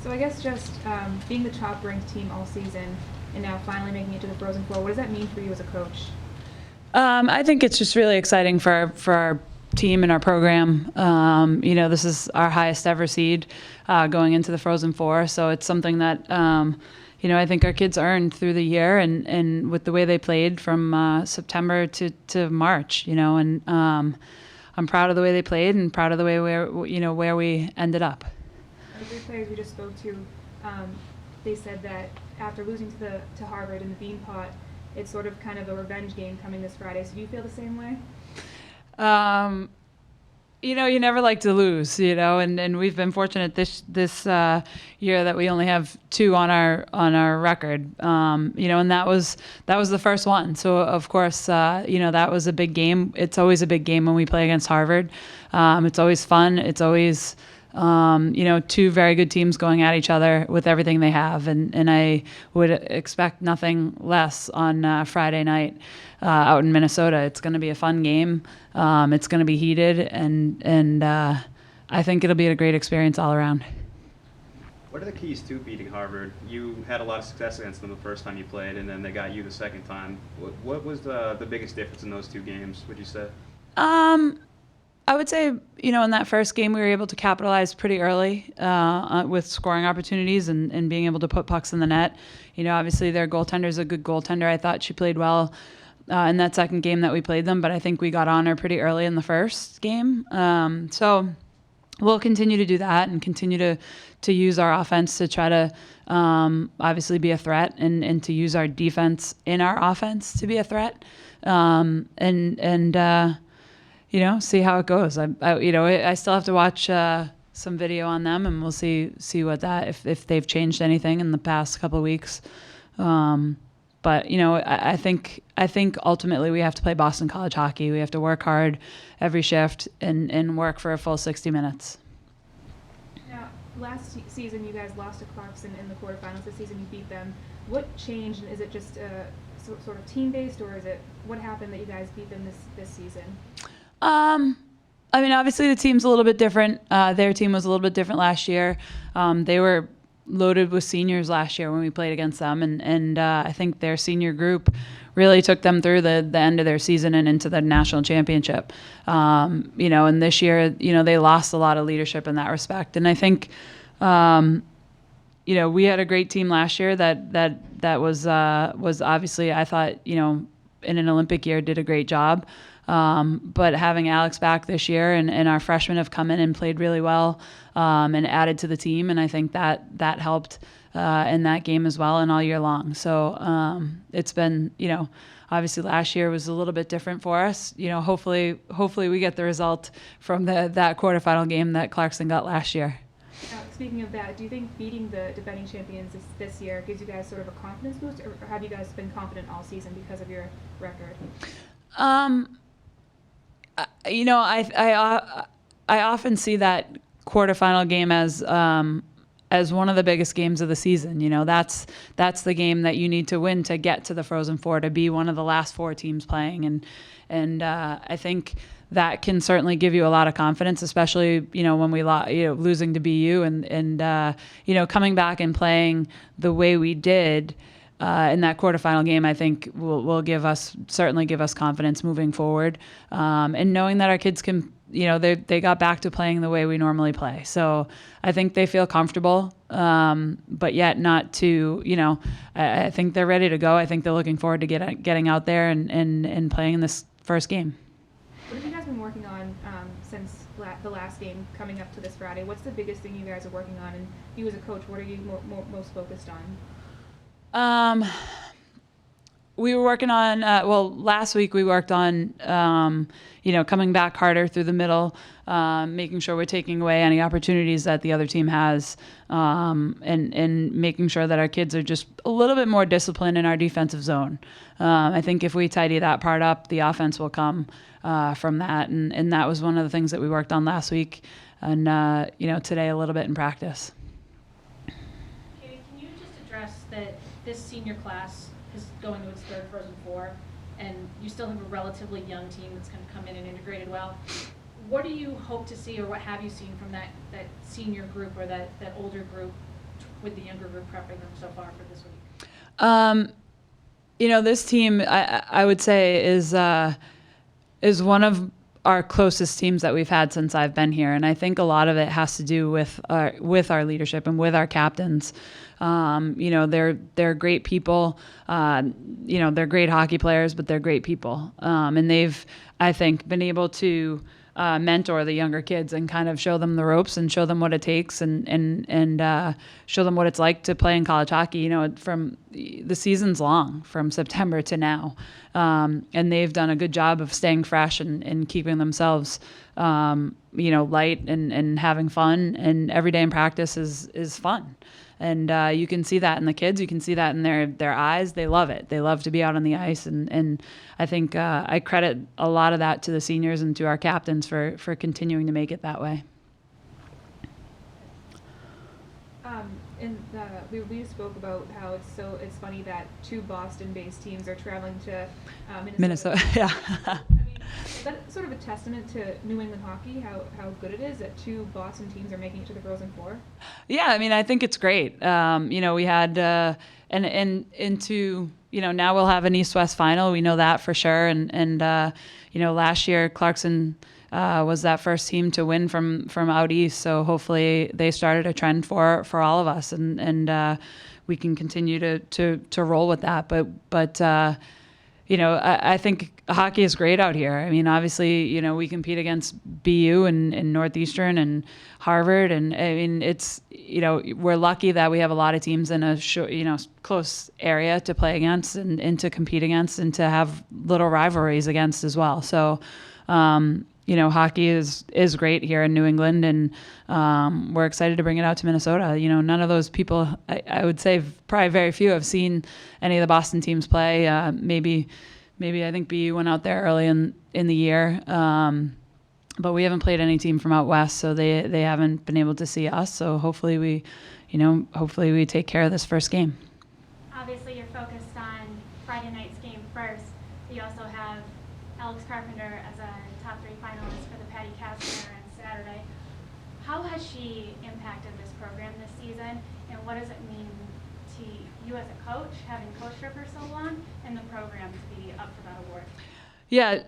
So I guess just being the top-ranked team all season and now finally making it to the Frozen Four, what does that mean for you as a coach? I think it's just really exciting for our team and our program. This is our highest ever seed going into the Frozen Four, so it's something that I think our kids earned through the year and with the way they played from September to March. And I'm proud of the way they played and proud of the way where we ended up. The three players we just spoke to, they said that after losing to Harvard in the Bean Pot, it's sort of kind of a revenge game coming this Friday. So do you feel the same way? You never like to lose, and we've been fortunate this year that we only have 2 on our record, and that was the first one. So of course, that was a big game. It's always a big game when we play against Harvard. It's always fun. It's always 2 very good teams going at each other with everything they have, and I would expect nothing less on Friday night out in Minnesota. It's going to be a fun game. It's going to be heated, and I think it'll be a great experience all around. What are the keys to beating Harvard? You had a lot of success against them the first time you played, and then they got you the second time. What was the biggest difference in those 2 games, would you say? I would say, in that first game, we were able to capitalize pretty early with scoring opportunities and being able to put pucks in the net. Obviously their goaltender is a good goaltender. I thought she played well in that second game that we played them, but I think we got on her pretty early in the first game. So we'll continue to do that and continue to use our offense to try to obviously be a threat and to use our defense in our offense to be a threat. See how it goes. I still have to watch some video on them, and we'll see what if they've changed anything in the past couple of weeks. But I think ultimately we have to play Boston College hockey. We have to work hard every shift and work for a full 60 minutes. Now, last season you guys lost to Clarkson in the quarterfinals. This season you beat them. What changed? Is it just sort of team-based, or is it what happened that you guys beat them this season? Obviously the team's a little bit different. Their team was a little bit different last year. They were loaded with seniors last year when we played against them, and I think their senior group really took them through the end of their season and into the national championship. And this year, they lost a lot of leadership in that respect. And I think, we had a great team last year that was obviously, I thought, in an Olympic year did a great job. But having Alex back this year and our freshmen have come in and played really well and added to the team, and I think that helped in that game as well and all year long. So it's been, obviously last year was a little bit different for us. Hopefully we get the result from that quarterfinal game that Clarkson got last year. Speaking of that, do you think beating the defending champions this year gives you guys sort of a confidence boost, or have you guys been confident all season because of your record? I often see that quarterfinal game as one of the biggest games of the season. That's the game that you need to win to get to the Frozen Four, to be one of the last 4 teams playing, and I think that can certainly give you a lot of confidence, especially when we losing to BU and coming back and playing the way we did. In that quarterfinal game, I think will certainly give us confidence moving forward, and knowing that our kids can, they got back to playing the way we normally play. So I think they feel comfortable, but yet not too. I think they're ready to go. I think they're looking forward to getting out there and playing in this first game. What have you guys been working on since the last game coming up to this Friday? What's the biggest thing you guys are working on? And you as a coach, what are you most focused on? We were working on, last week we worked on, coming back harder through the middle, making sure we're taking away any opportunities that the other team has, and making sure that our kids are just a little bit more disciplined in our defensive zone. I think if we tidy that part up, the offense will come from that, and that was one of the things that we worked on last week, and today a little bit in practice. Katie, can you just address that this senior class is going to its 3rd Frozen Four, and you still have a relatively young team that's going to come in and integrated well? What do you hope to see, or what have you seen from that senior group or that older group with the younger group prepping them so far for this week? This team, I would say, is one of our closest teams that we've had since I've been here, and I think a lot of it has to do with our leadership and with our captains. They're great people. They're great hockey players, but they're great people, and they've, I think, been able to mentor the younger kids and kind of show them the ropes and show them what it takes and show them what it's like to play in college hockey. From the season's long, from September to now, and they've done a good job of staying fresh and keeping themselves, light and having fun. And every day in practice is fun. And you can see that in the kids. You can see that in their eyes. They love it. They love to be out on the ice. And I think I credit a lot of that to the seniors and to our captains for continuing to make it that way. We spoke about how it's funny that two Boston-based teams are traveling to Minnesota. Yeah. I mean, is that sort of a testament to New England hockey, how good it is that two Boston teams are making it to the Frozen Four? Yeah, I mean, I think it's great. We had now we'll have an East-West final. We know that for sure. And last year Clarkson was that first team to win from out east. So hopefully they started a trend for all of us, and we can continue to roll with that. But I think hockey is great out here. I mean, obviously, we compete against BU and Northeastern and Harvard, and I mean, it's we're lucky that we have a lot of teams in a close area to play against and to compete against and to have little rivalries against as well. So. Hockey is great here in New England, and we're excited to bring it out to Minnesota. None of those people, I would say probably very few, have seen any of the Boston teams play. Maybe I think BU went out there early in the year, but we haven't played any team from out west, so they haven't been able to see us. So hopefully we take care of this first game. Obviously, you're focused on Friday night's game first. You also have Alex Carpenter as a top 3 finalist for the Patty Kazmaier on Saturday. How has she impacted this program this season, and what does it mean to you as a coach, having coached her for so long, and the program to be up for that award? Yeah,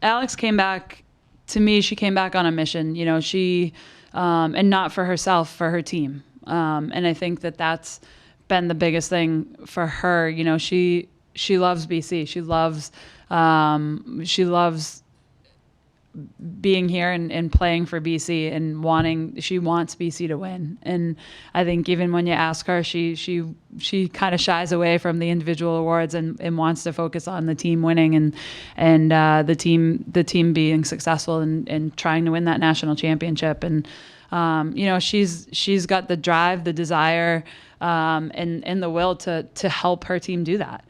Alex came back, to me, she came back on a mission, she, and not for herself, for her team. And I think that's been the biggest thing for her. She loves BC. She loves being here and playing for BC and she wants BC to win. And I think even when you ask her, she kind of shies away from the individual awards and wants to focus on the team winning and the team being successful and trying to win that national championship. And she's got the drive, the desire, and the will to help her team do that.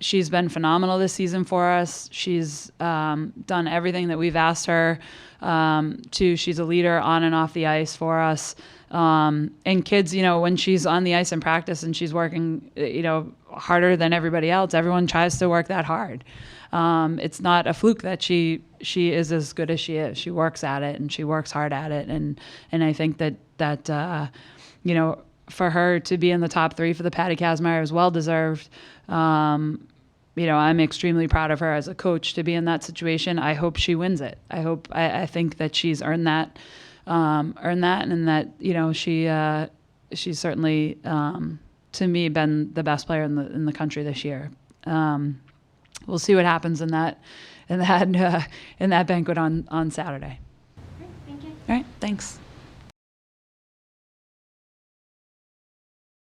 She's been phenomenal this season for us. She's done everything that we've asked her to. She's a leader on and off the ice for us. And kids, when she's on the ice in practice and she's working, harder than everybody else, everyone tries to work that hard. It's not a fluke that she is as good as she is. She works at it and she works hard at it. And I think that for her to be in the top 3 for the Patty Kazmaier is well deserved. I'm extremely proud of her as a coach to be in that situation. I hope she wins it. I think that she's earned that, and that she's certainly to me been the best player in the country this year. We'll see what happens in that banquet on Saturday. Great, thank you. All right, thanks.